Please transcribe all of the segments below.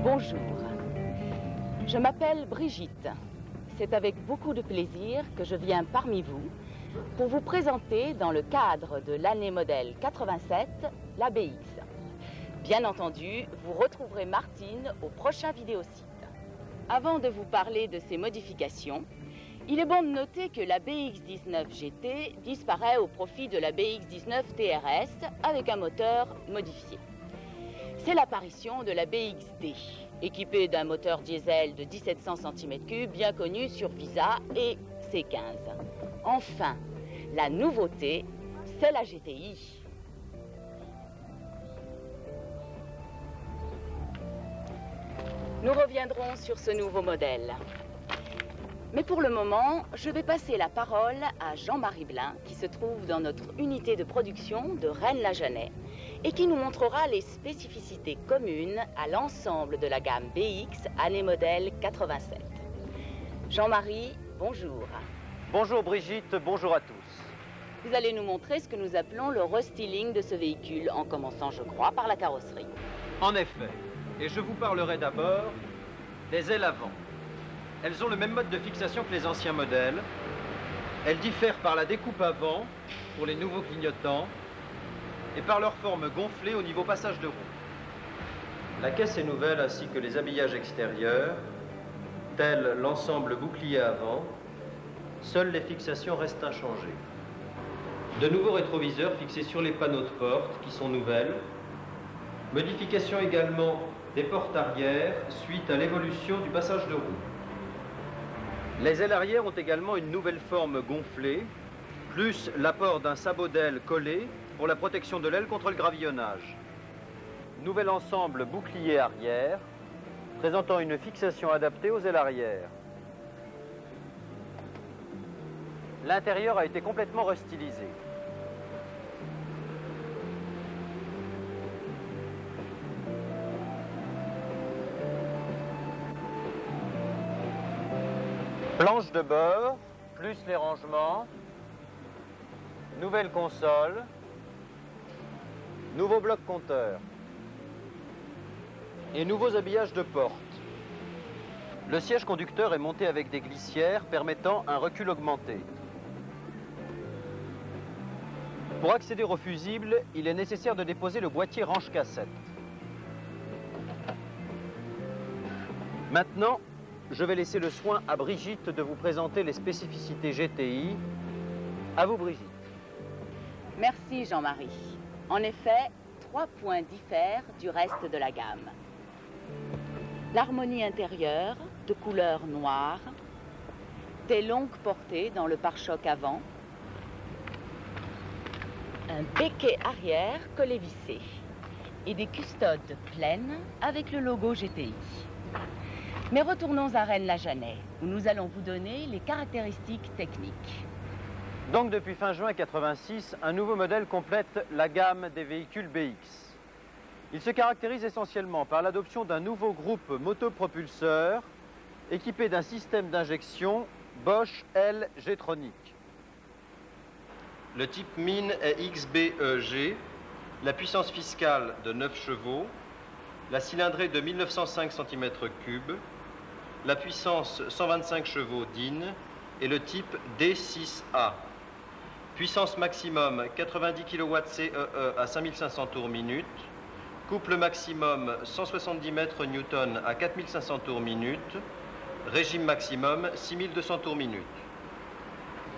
Bonjour, je m'appelle Brigitte. C'est avec beaucoup de plaisir que je viens parmi vous pour vous présenter dans le cadre de l'année modèle 87, la BX. Bien entendu, vous retrouverez Martine au prochain vidéosite. Avant de vous parler de ces modifications, il est bon de noter que la BX19 GT disparaît au profit de la BX19 TRS avec un moteur modifié. C'est l'apparition de la BXD, équipée d'un moteur diesel de 1700 cm3, bien connu sur Visa et C15. Enfin, la nouveauté, c'est la GTI. Nous reviendrons sur ce nouveau modèle. Mais pour le moment, je vais passer la parole à Jean-Marie Blin, qui se trouve dans notre unité de production de Rennes-la-Jeunesse et qui nous montrera les spécificités communes à l'ensemble de la gamme BX année modèle 87. Jean-Marie, bonjour. Bonjour Brigitte, bonjour à tous. Vous allez nous montrer ce que nous appelons le restyling de ce véhicule, en commençant, je crois, par la carrosserie. En effet, et je vous parlerai d'abord des ailes avant. Elles ont le même mode de fixation que les anciens modèles. Elles diffèrent par la découpe avant, pour les nouveaux clignotants, et par leur forme gonflée au niveau passage de roue. La caisse est nouvelle ainsi que les habillages extérieurs, tels l'ensemble bouclier avant. Seules les fixations restent inchangées. De nouveaux rétroviseurs fixés sur les panneaux de porte qui sont nouvelles. Modification également des portes arrière suite à l'évolution du passage de roue. Les ailes arrière ont également une nouvelle forme gonflée, plus l'apport d'un sabot d'aile collé pour la protection de l'aile contre le gravillonnage. Nouvel ensemble bouclier arrière, présentant une fixation adaptée aux ailes arrière. L'intérieur a été complètement restylisé. Planche de bord, plus les rangements, nouvelle console, nouveau bloc compteur et nouveaux habillages de porte. Le siège conducteur est monté avec des glissières permettant un recul augmenté. Pour accéder au fusible, il est nécessaire de déposer le boîtier range-cassette. Maintenant, je vais laisser le soin à Brigitte de vous présenter les spécificités GTI. À vous, Brigitte. Merci, Jean-Marie. En effet, 3 points diffèrent du reste de la gamme. L'harmonie intérieure, de couleur noire, des longues portées dans le pare-choc avant, un béquet arrière collé vissé et des custodes pleines avec le logo GTI. Mais retournons à Rennes-la-Jeunesse, où nous allons vous donner les caractéristiques techniques. Donc depuis fin juin 86, un nouveau modèle complète la gamme des véhicules BX. Il se caractérise essentiellement par l'adoption d'un nouveau groupe motopropulseur équipé d'un système d'injection Bosch L G-Tronic. Le type mine est XBEG, la puissance fiscale de 9 chevaux, la cylindrée de 1905 cm3, la puissance 125 chevaux DIN et le type D6A. Puissance maximum 90 kW CEE à 5500 tours minute. Couple maximum 170 m/N à 4500 tours minute. Régime maximum 6200 tours minute.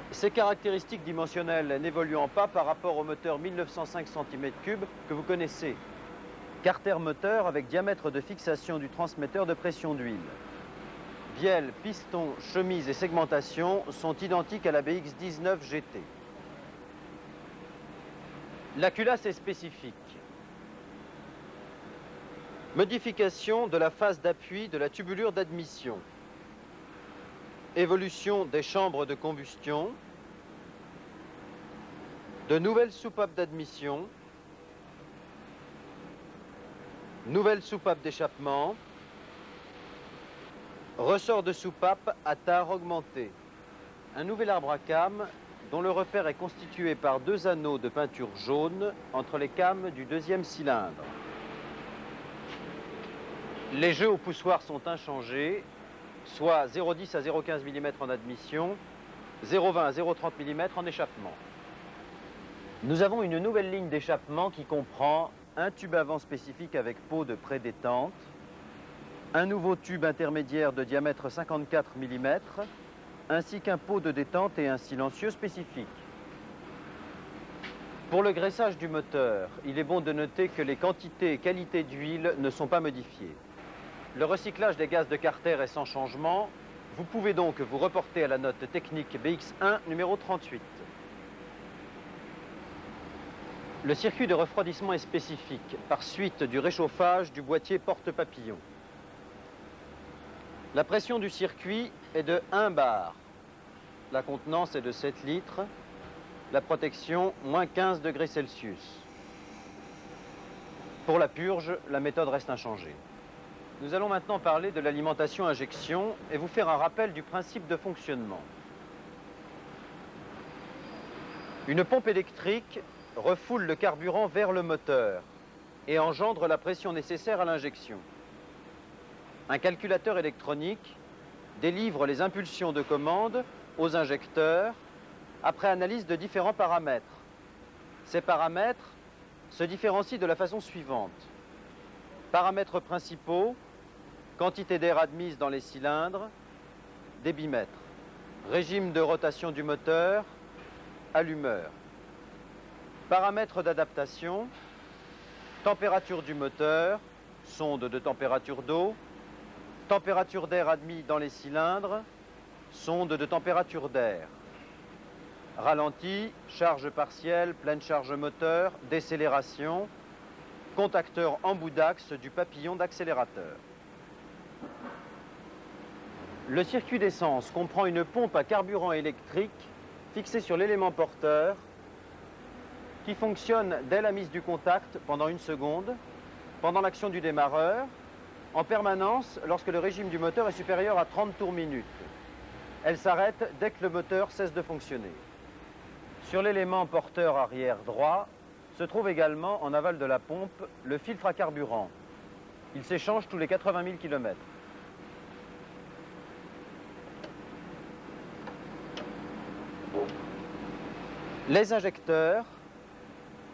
Ces caractéristiques dimensionnelles n'évoluant pas par rapport au moteur 1905 cm3 que vous connaissez. Carter moteur avec diamètre de fixation du transmetteur de pression d'huile. Bielle, piston, chemise et segmentation sont identiques à la BX19 GT. La culasse est spécifique. Modification de la phase d'appui de la tubulure d'admission. Évolution des chambres de combustion. De nouvelles soupapes d'admission. Nouvelle soupape d'échappement. Ressort de soupape à tare augmenté. Un nouvel arbre à cames dont le repère est constitué par 2 anneaux de peinture jaune entre les cames du 2e cylindre. Les jeux au poussoir sont inchangés, soit 0,10 à 0,15 mm en admission, 0,20 à 0,30 mm en échappement. Nous avons une nouvelle ligne d'échappement qui comprend un tube avant spécifique avec pot de pré-détente, un nouveau tube intermédiaire de diamètre 54 mm, ainsi qu'un pot de détente et un silencieux spécifique. Pour le graissage du moteur, il est bon de noter que les quantités et qualités d'huile ne sont pas modifiées. Le recyclage des gaz de Carter est sans changement. Vous pouvez donc vous reporter à la note technique BX1 numéro 38. Le circuit de refroidissement est spécifique par suite du réchauffage du boîtier porte-papillon. La pression du circuit est de 1 bar. La contenance est de 7 litres. La protection, moins 15 degrés Celsius. Pour la purge, la méthode reste inchangée. Nous allons maintenant parler de l'alimentation injection et vous faire un rappel du principe de fonctionnement. Une pompe électrique refoule le carburant vers le moteur et engendre la pression nécessaire à l'injection. Un calculateur électronique délivre les impulsions de commande aux injecteurs après analyse de différents paramètres. Ces paramètres se différencient de la façon suivante. Paramètres principaux, quantité d'air admise dans les cylindres, débitmètre, régime de rotation du moteur, allumeur. Paramètres d'adaptation, température du moteur, sonde de température d'eau, température d'air admis dans les cylindres, sonde de température d'air. Ralenti, charge partielle, pleine charge moteur, décélération, contacteur en bout d'axe du papillon d'accélérateur. Le circuit d'essence comprend une pompe à carburant électrique fixée sur l'élément porteur qui fonctionne dès la mise du contact pendant 1 seconde, pendant l'action du démarreur, en permanence lorsque le régime du moteur est supérieur à 30 tours minute. Elle s'arrête dès que le moteur cesse de fonctionner. Sur l'élément porteur arrière droit se trouve également, en aval de la pompe, le filtre à carburant. Il s'échange tous les 80 000 km. Les injecteurs,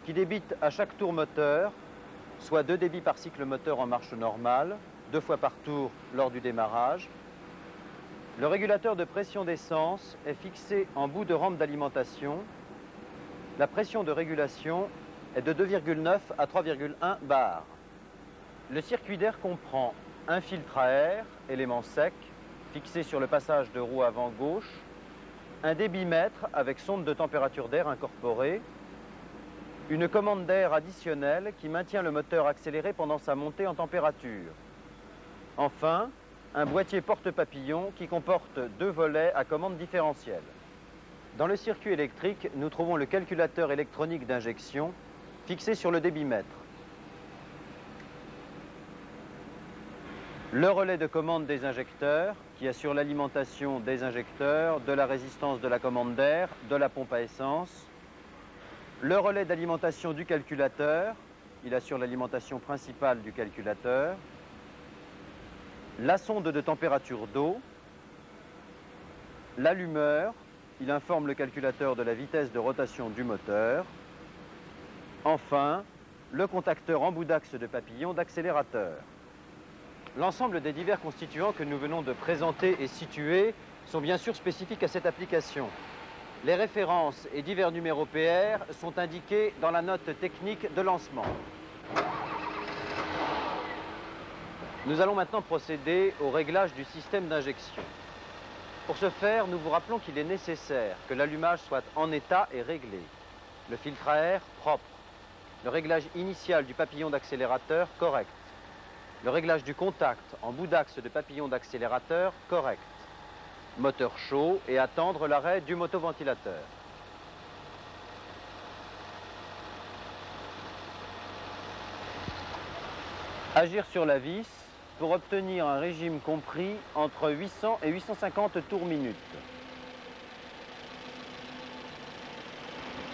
qui débitent à chaque tour moteur, soit 2 débits par cycle moteur en marche normale, 2 fois par tour lors du démarrage. Le régulateur de pression d'essence est fixé en bout de rampe d'alimentation. La pression de régulation est de 2,9 à 3,1 bars. Le circuit d'air comprend un filtre à air, élément sec, fixé sur le passage de roue avant gauche, un débitmètre avec sonde de température d'air incorporée, une commande d'air additionnelle qui maintient le moteur accéléré pendant sa montée en température. Enfin, un boîtier porte-papillon qui comporte 2 volets à commande différentielle. Dans le circuit électrique, nous trouvons le calculateur électronique d'injection fixé sur le débitmètre. Le relais de commande des injecteurs qui assure l'alimentation des injecteurs, de la résistance de la commande d'air, de la pompe à essence. Le relais d'alimentation du calculateur, il assure l'alimentation principale du calculateur. La sonde de température d'eau. L'allumeur, il informe le calculateur de la vitesse de rotation du moteur. Enfin, le contacteur en bout d'axe de papillon d'accélérateur. L'ensemble des divers constituants que nous venons de présenter et situer sont bien sûr spécifiques à cette application. Les références et divers numéros PR sont indiqués dans la note technique de lancement. Nous allons maintenant procéder au réglage du système d'injection. Pour ce faire, nous vous rappelons qu'il est nécessaire que l'allumage soit en état et réglé. Le filtre à air propre. Le réglage initial du papillon d'accélérateur correct. Le réglage du contact en bout d'axe de papillon d'accélérateur correct. Moteur chaud et attendre l'arrêt du motoventilateur. Agir sur la vis pour obtenir un régime compris entre 800 et 850 tours minute.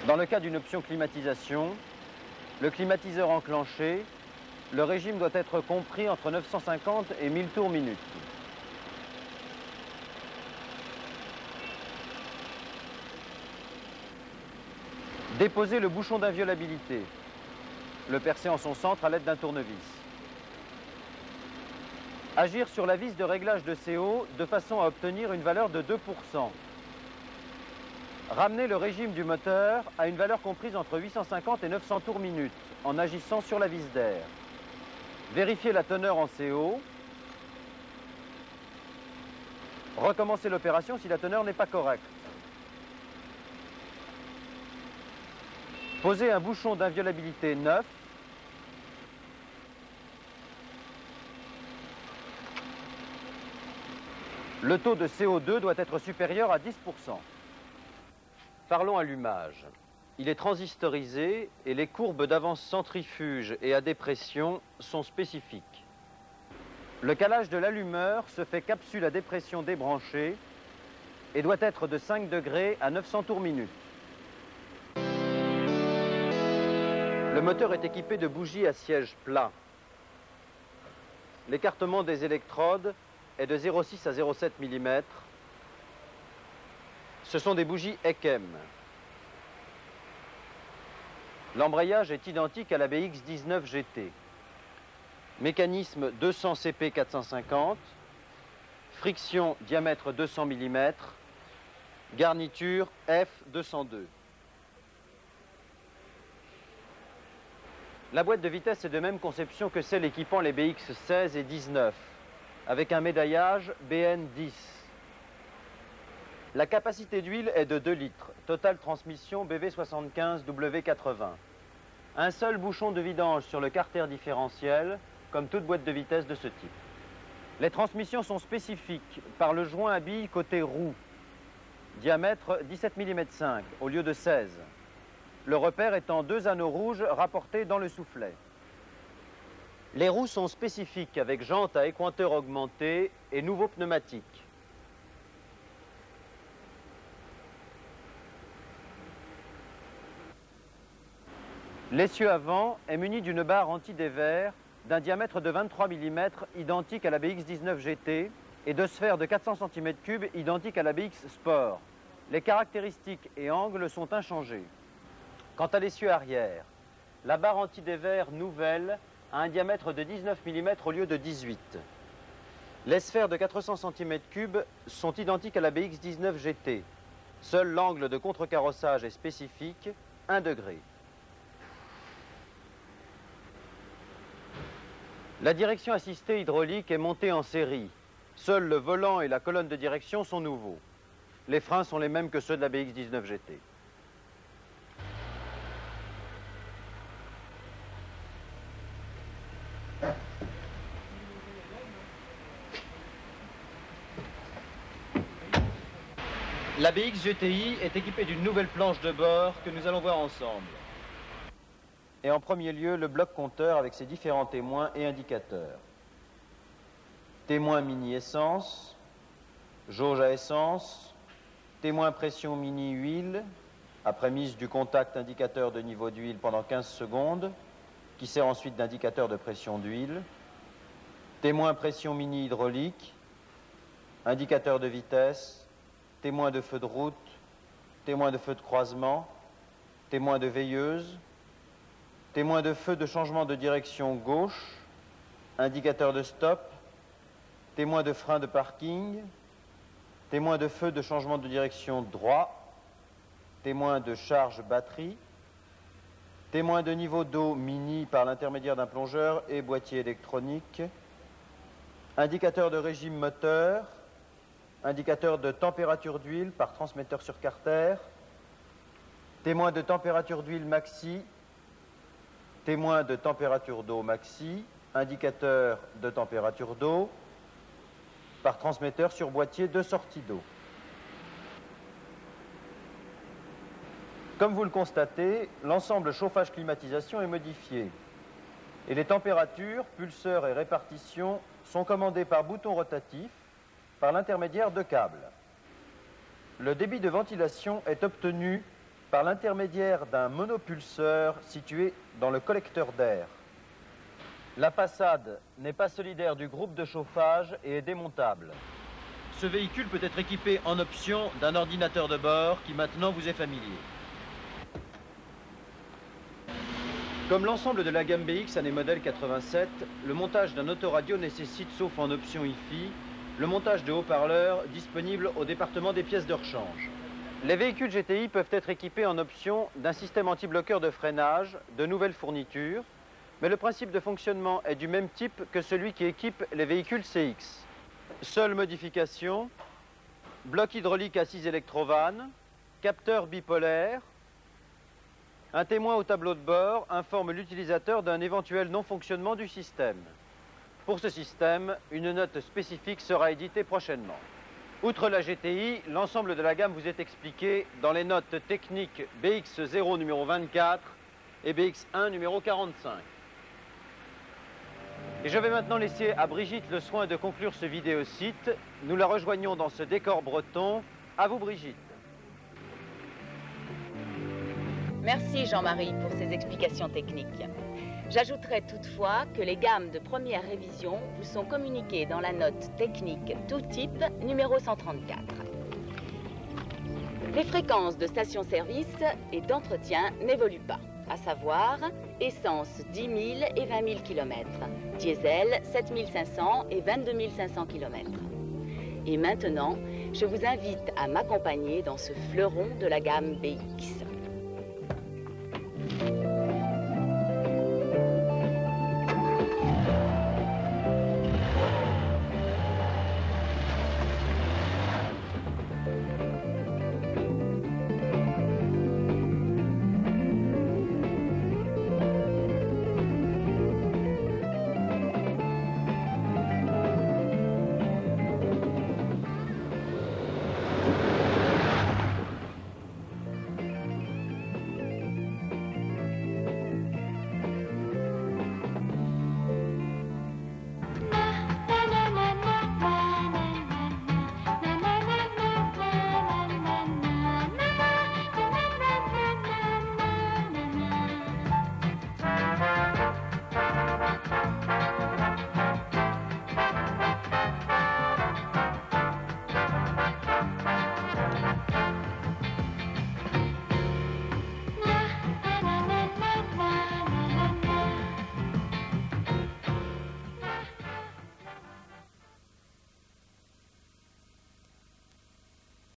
Dans le cas d'une option climatisation, le climatiseur enclenché Le régime doit être compris entre 950 et 1000 tours minute. Déposer le bouchon d'inviolabilité. Le percer en son centre à l'aide d'un tournevis. Agir sur la vis de réglage de CO de façon à obtenir une valeur de 2%. Ramener le régime du moteur à une valeur comprise entre 850 et 900 tours minute en agissant sur la vis d'air. Vérifier la teneur en CO. Recommencer l'opération si la teneur n'est pas correcte. Poser un bouchon d'inviolabilité neuf. Le taux de CO2 doit être supérieur à 10%. Parlons allumage. Il est transistorisé et les courbes d'avance centrifuge et à dépression sont spécifiques. Le calage de l'allumeur se fait capsule à dépression débranchée et doit être de 5 degrés à 900 tours minute. Le moteur est équipé de bougies à siège plat. L'écartement des électrodes est de 0,6 à 0,7 mm. Ce sont des bougies ECM. L'embrayage est identique à la BX19 GT. Mécanisme 200 CP 450. Friction diamètre 200 mm. Garniture F202. La boîte de vitesse est de même conception que celle équipant les BX16 et 19, avec un médaillage BN10. La capacité d'huile est de 2 litres, Total transmission BV75 W80. Un seul bouchon de vidange sur le carter différentiel, comme toute boîte de vitesse de ce type. Les transmissions sont spécifiques par le joint à billes côté roue, diamètre 17 mm 5 au lieu de 16. Le repère étant 2 anneaux rouges rapportés dans le soufflet. Les roues sont spécifiques avec jantes à écointeur augmenté et nouveaux pneumatiques. L'essieu avant est muni d'une barre anti-dévers d'un diamètre de 23 mm identique à la BX19 GT et de sphères de 400 cm3 identiques à la BX Sport. Les caractéristiques et angles sont inchangés. Quant à l'essieu arrière, la barre anti-dévers nouvelle a un diamètre de 19 mm au lieu de 18. Les sphères de 400 cm3 sont identiques à la BX19 GT. Seul l'angle de contrecarrossage est spécifique, 1 degré. La direction assistée hydraulique est montée en série. Seuls le volant et la colonne de direction sont nouveaux. Les freins sont les mêmes que ceux de la BX19 GT. La BX GTI est équipée d'une nouvelle planche de bord que nous allons voir ensemble. Et en premier lieu, le bloc compteur avec ses différents témoins et indicateurs. Témoin mini essence, jauge à essence, témoin pression mini huile, après mise du contact indicateur de niveau d'huile pendant 15 secondes, qui sert ensuite d'indicateur de pression d'huile, témoin pression mini hydraulique, indicateur de vitesse, témoin de feu de route, témoin de feu de croisement, témoin de veilleuse, témoin de feu de changement de direction gauche, indicateur de stop, témoin de frein de parking, témoin de feu de changement de direction droit, témoin de charge batterie, témoin de niveau d'eau mini par l'intermédiaire d'un plongeur et boîtier électronique, indicateur de régime moteur, indicateur de température d'huile par transmetteur sur carter, témoin de température d'huile maxi, témoin de température d'eau maxi, indicateur de température d'eau par transmetteur sur boîtier de sortie d'eau. Comme vous le constatez, l'ensemble chauffage-climatisation est modifié et les températures, pulseurs et répartition sont commandées par bouton rotatif par l'intermédiaire de câbles. Le débit de ventilation est obtenu par l'intermédiaire d'un monopulseur situé dans le collecteur d'air. La façade n'est pas solidaire du groupe de chauffage et est démontable. Ce véhicule peut être équipé en option d'un ordinateur de bord qui maintenant vous est familier. Comme l'ensemble de la gamme BX année modèle 87, le montage d'un autoradio nécessite, sauf en option hi-fi, le montage de haut-parleurs disponible au département des pièces de rechange. Les véhicules GTI peuvent être équipés en option d'un système anti-bloqueur de freinage, de nouvelles fournitures, mais le principe de fonctionnement est du même type que celui qui équipe les véhicules CX. Seule modification, bloc hydraulique assise électrovanne, capteur bipolaire. Un témoin au tableau de bord informe l'utilisateur d'un éventuel non-fonctionnement du système. Pour ce système, une note spécifique sera éditée prochainement. Outre la GTI, l'ensemble de la gamme vous est expliqué dans les notes techniques BX0 numéro 24 et BX1 numéro 45. Et je vais maintenant laisser à Brigitte le soin de conclure ce vidéo-site. Nous la rejoignons dans ce décor breton. À vous, Brigitte. Merci Jean-Marie pour ces explications techniques. J'ajouterai toutefois que les gammes de première révision vous sont communiquées dans la note technique tout type numéro 134. Les fréquences de station-service et d'entretien n'évoluent pas, à savoir essence 10 000 et 20 000 km, diesel 7 500 et 22 500 km. Et maintenant, je vous invite à m'accompagner dans ce fleuron de la gamme BX.